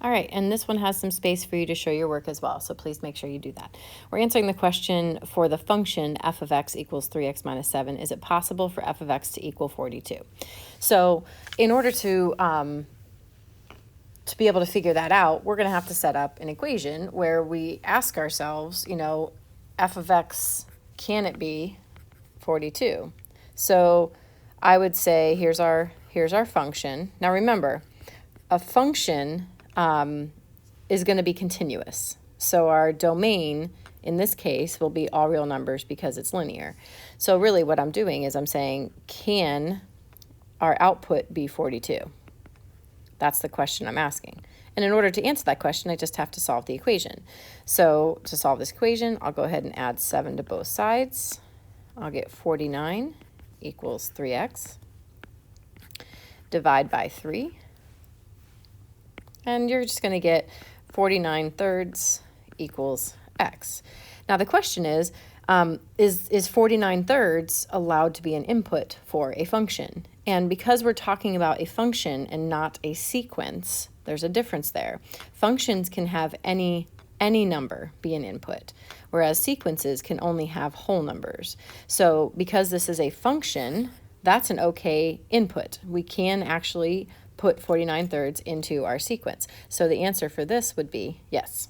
All right, and this one has some space for you to show your work as well, so please make sure you do that. We're answering the question for the function f of x equals 3x minus 7. Is it possible for f of x to equal 42? So in order to be able to figure that out, we're going to have to set up an equation where we ask ourselves, f of x, can it be 42? So I would say here's our function. Now remember, a function is going to be continuous. So our domain in this case will be all real numbers because it's linear. So really what I'm doing is I'm saying, can our output be 42? That's the question I'm asking. And in order to answer that question, I just have to solve the equation. So to solve this equation, I'll go ahead and add 7 to both sides. I'll get 49 equals 3x. Divide by 3. And you're just going to get 49 thirds equals x. Now the question is 49 thirds allowed to be an input for a function? And because we're talking about a function and not a sequence, there's a difference there. Functions can have any number be an input, whereas sequences can only have whole numbers. So because this is a function, that's an okay input. We can actually put 49 thirds into our sequence. So the answer for this would be yes.